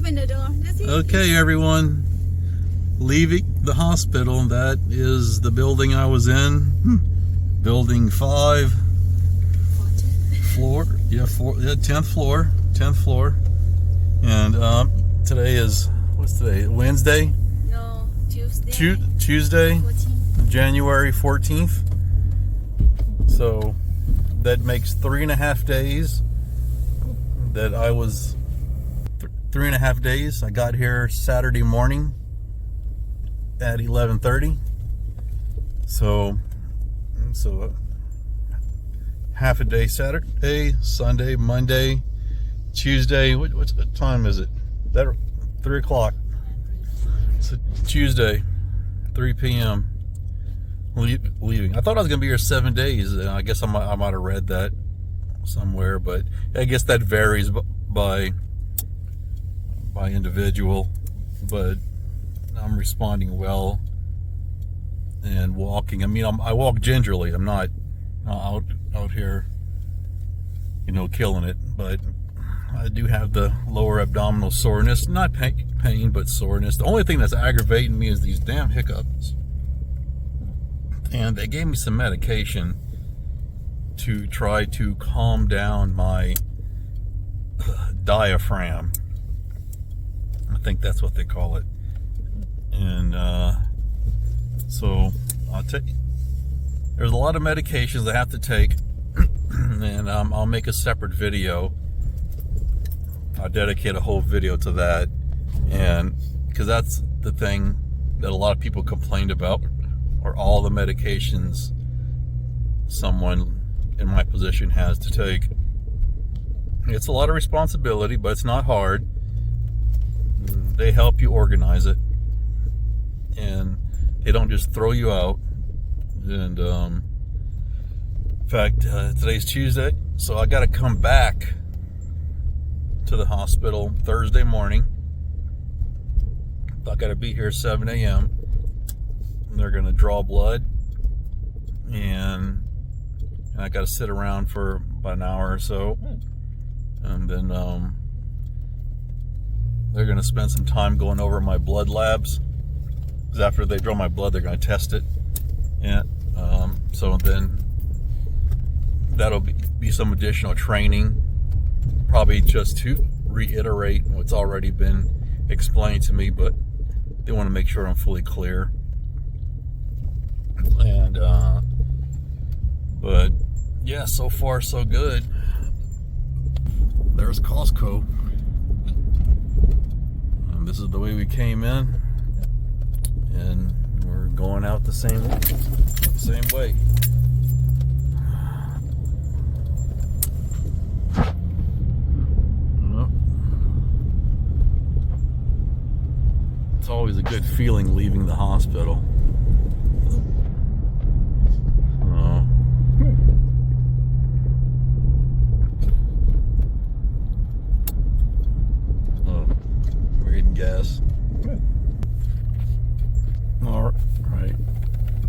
open the door. That's it. Okay, everyone. Leaving the hospital. That is the building I was in. Building 5. Floor. Yeah, 10th floor. 10th floor. And today is, what's today? Wednesday? No, Tuesday. Tuesday, 14. January 14th. So that makes 3.5 days that I was 3.5 days. I got here Saturday morning at 11:30. So half a day Saturday, Sunday, Monday, Tuesday. What time is it? That 3 o'clock. So Tuesday, 3 p.m. Leaving. I thought I was gonna be here 7 days. I guess I might have read that somewhere, but I guess that varies by individual. But I'm responding well and walking. I mean, I walk gingerly. I'm not out here, killing it. But I do have the lower abdominal soreness. Not pain, but soreness. The only thing that's aggravating me is these damn hiccups. And they gave me some medication to try to calm down my diaphragm. I think that's what they call it. And so I'll take. There's a lot of medications I have to take, and I'll make a separate video. I'll dedicate a whole video to that, and because that's the thing that a lot of people complained about, are all the medications someone in my position has to take. It's a lot of responsibility, but it's not hard. They help you organize it, and they don't just throw you out. And in fact, today's Tuesday, so I got to come back to the hospital Thursday morning. I got to be here 7 a.m. and they're going to draw blood, and I got to sit around for about an hour or so, and then they're going to spend some time going over my blood labs, because after they draw my blood, they're going to test it. And so then that'll be some additional training, probably just to reiterate what's already been explained to me, but they want to make sure I'm fully clear. And but yeah, so far so good. There's Costco, and this is the way we came in, and we're going out the same way. It's always a good feeling leaving the hospital. We're getting gas. All right.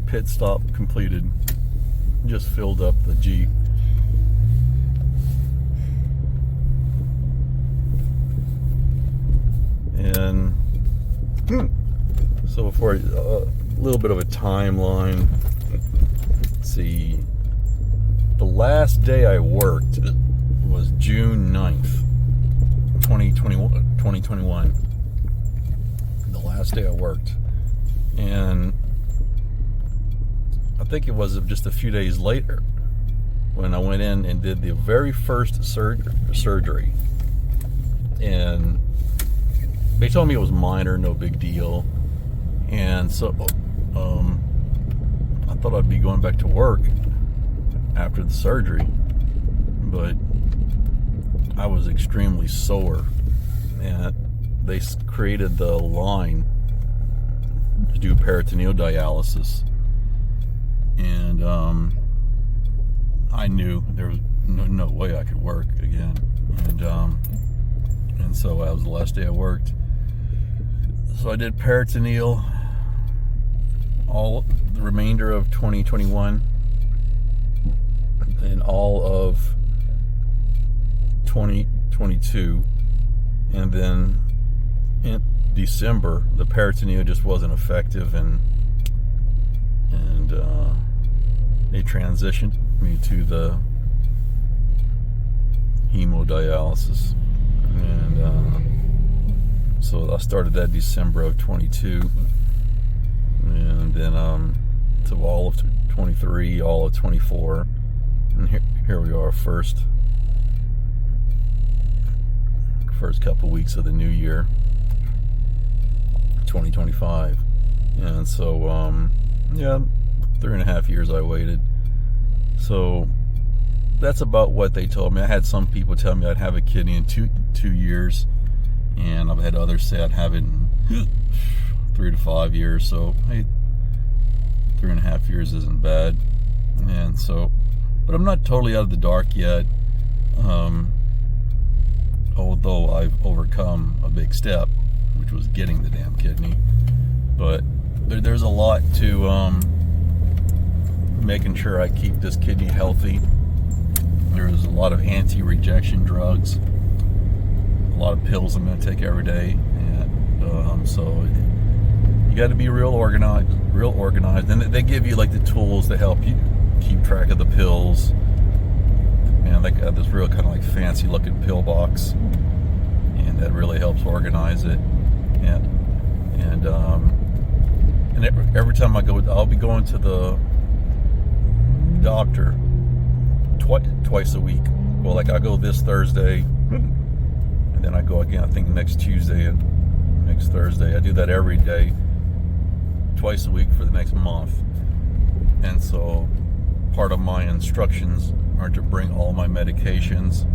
Pit stop completed. Just filled up the Jeep. And so for a little bit of a timeline, let's see. The last day I worked was June 9th, 2021. The last day I worked. And I think it was just a few days later when I went in and did the very first surgery. And they told me it was minor, no big deal. And so I thought I'd be going back to work after the surgery, but I was extremely sore, and they created the line to do peritoneal dialysis, and I knew there was no way I could work again, and so that was the last day I worked. So I did peritoneal all the remainder of 2021 and all of 2022, and then in December, the peritoneal just wasn't effective, and they transitioned me to the hemodialysis, and so I started that December of 22, and then to all of 23, all of 24, and here we are, first couple weeks of the new year, 2025. And so yeah, 3.5 years I waited. So that's about what they told me. I had some people tell me I'd have a kidney in two years, and I've had others say I'd have it in 3 to 5 years. So hey, 3.5 years isn't bad. And so, but I'm not totally out of the dark yet, although I've overcome a big step, which was getting the damn kidney. But there's a lot to making sure I keep this kidney healthy. There's a lot of anti-rejection drugs, a lot of pills I'm going to take every day, and so you got to be real organized. And they give you like the tools to help you keep track of the pills. And they got this real kind of like fancy looking pill box, and that really helps organize it. And every time I go, I'll be going to the doctor twice a week. Well, like I go this Thursday, and then I go again, I think next Tuesday and next Thursday. I do that every day, twice a week for the next month. And so part of my instructions are to bring all my medications,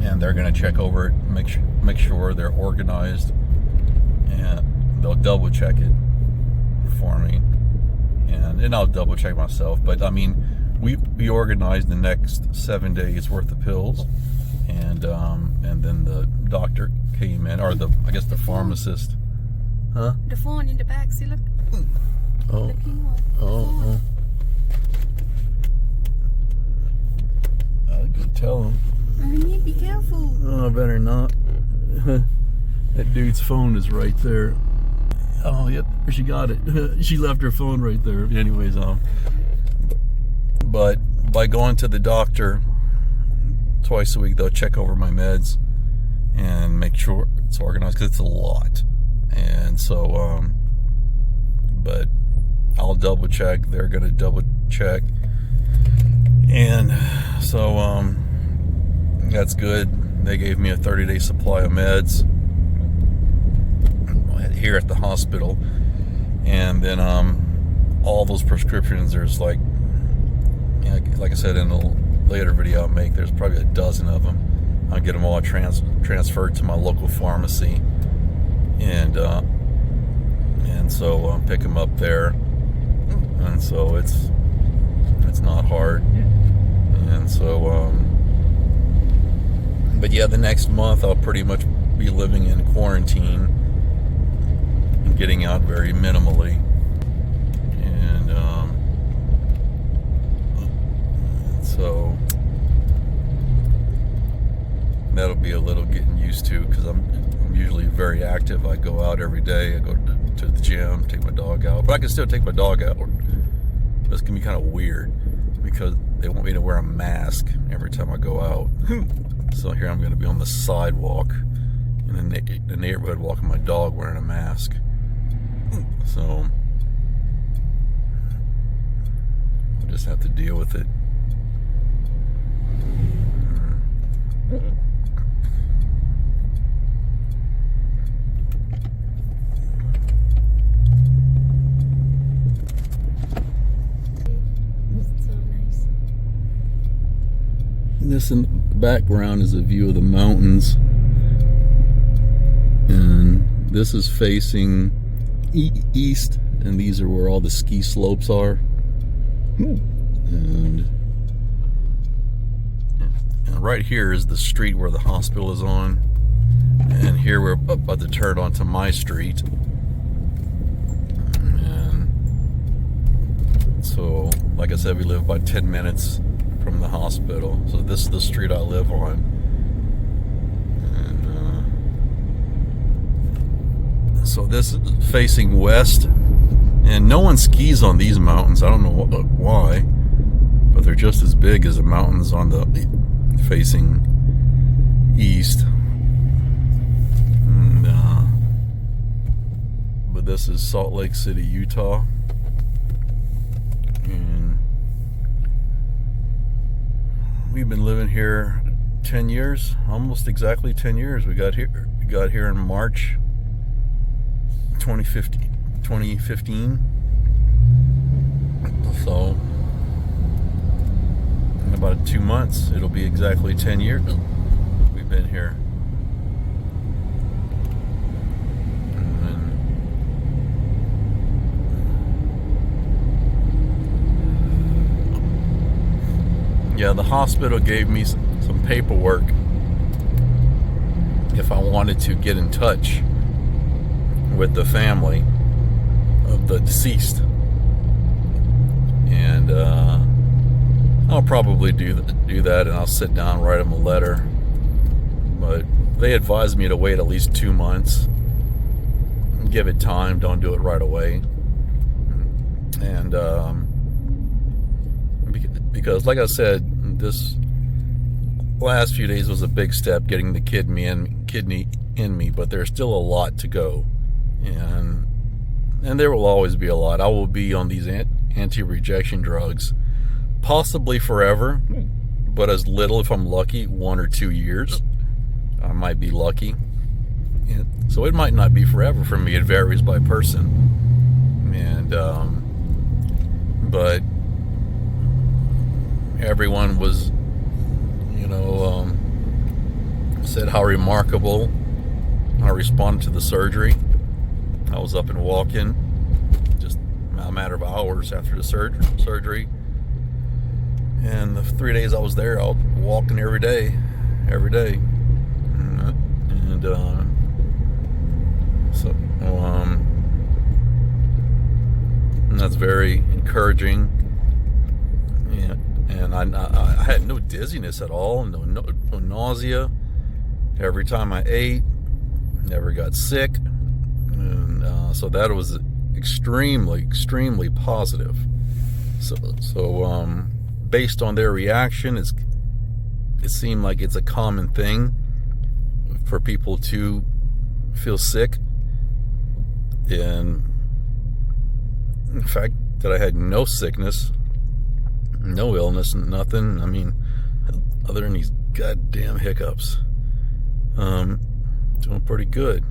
and they're going to check over it, make sure they're organized, and they'll double check it for me, and I'll double check myself. But I mean, we organized the next 7 days worth of pills, and then the doctor came in, or I guess the pharmacist. Huh? The phone in the back, see, look. Oh. The pink one. Oh. I could tell him. Ernie, be careful. Oh, I better not. That dude's phone is right there. Oh, yep, she got it. She left her phone right there. Anyways, but by going to the doctor twice a week, they'll check over my meds and make sure it's organized, because it's a lot. And so, but I'll double check. They're going to double check. And so, that's good. They gave me a 30-day supply of meds here at the hospital. And then, all those prescriptions, there's like I said in a later video I'll make, there's probably a dozen of them. I'll get them all transferred to my local pharmacy, and so pick them up there. And so it's not hard. And so, but yeah, the next month I'll pretty much be living in quarantine and getting out very minimally. And so that'll be a little getting used to, because I'm usually very active. I go out every day. I go to the gym, take my dog out. But I can still take my dog out. This can be kind of weird, because they want me to wear a mask every time I go out. So here I'm going to be on the sidewalk in the neighborhood walking my dog wearing a mask. So I just have to deal with it. This in the background is a view of the mountains, and this is facing east, and these are where all the ski slopes are. And right here is the street where the hospital is on, and here we're about to turn onto my street. And so, like I said, we live about 10 minutes from the hospital. So this is the street I live on. And So this is facing west, and no one skis on these mountains. I don't know why, but they're just as big as the mountains on the facing east. And, but this is Salt Lake City, Utah, and we've been living here 10 years, almost exactly 10 years. We got here in March 2015. So in about 2 months it'll be exactly 10 years we've been here. And yeah, the hospital gave me some paperwork if I wanted to get in touch with the family of the deceased, and I'll probably do that, and I'll sit down and write them a letter. But they advised me to wait at least 2 months, give it time, don't do it right away. And because like I said, this last few days was a big step, getting the kidney in me, but there's still a lot to go, and there will always be a lot. I will be on these anti-rejection drugs possibly forever, but as little, if I'm lucky, 1 or 2 years. I might be lucky, so it might not be forever for me. It varies by person, and but everyone was, said how remarkable I responded to the surgery. I was up and walking just a matter of hours after the surgery. And the 3 days I was there, I was walking every day. And and that's very encouraging. And I had no dizziness at all, no nausea. Every time I ate, never got sick, and so that was extremely positive. So based on their reaction, it seemed like it's a common thing for people to feel sick, and in fact that I had no sickness, no illness, nothing. I mean, other than these goddamn hiccups, doing pretty good.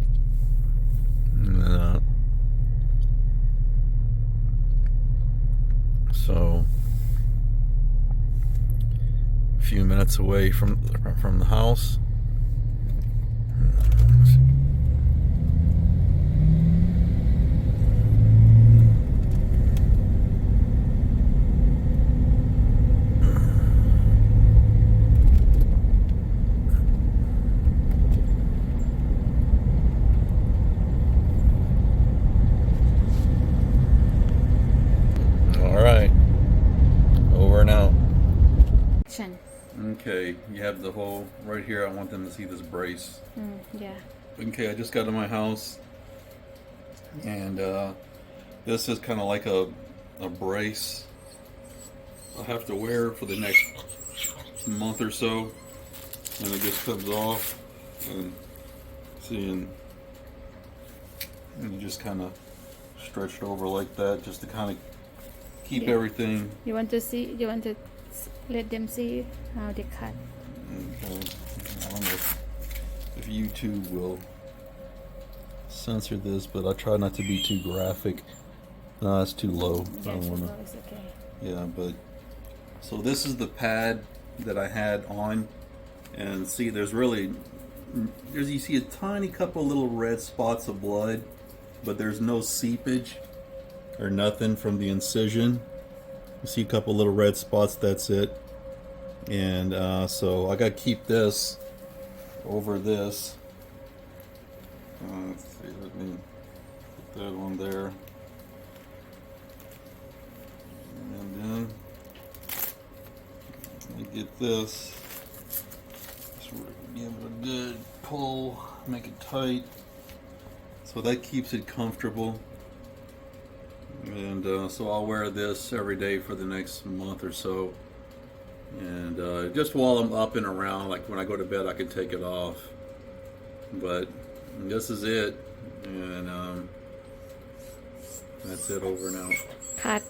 So a few minutes away from the house. Okay, you have the whole right here. I want them to see this brace. Yeah. Okay, I just got to my house, and this is kind of like a brace I'll have to wear for the next month or so, and it just comes off, and see, and you just kind of stretch it over like that, just to kind of keep everything. You want to let them see how they cut. Okay. I don't know if YouTube will censor this, but I try not to be too graphic. No, that's too low. Yeah, I don't wanna... It's okay. Yeah, but so this is the pad that I had on, and see, you see a tiny couple little red spots of blood, but there's no seepage or nothing from the incision. You see a couple little red spots, that's it. And so I got to keep this over this. Let's see, let me put that one there. And then I get this. Just give it a good pull, make it tight. So that keeps it comfortable. And so I'll wear this every day for the next month or so. And just while I'm up and around, like when I go to bed, I can take it off. But this is it. And that's it over now. Cut.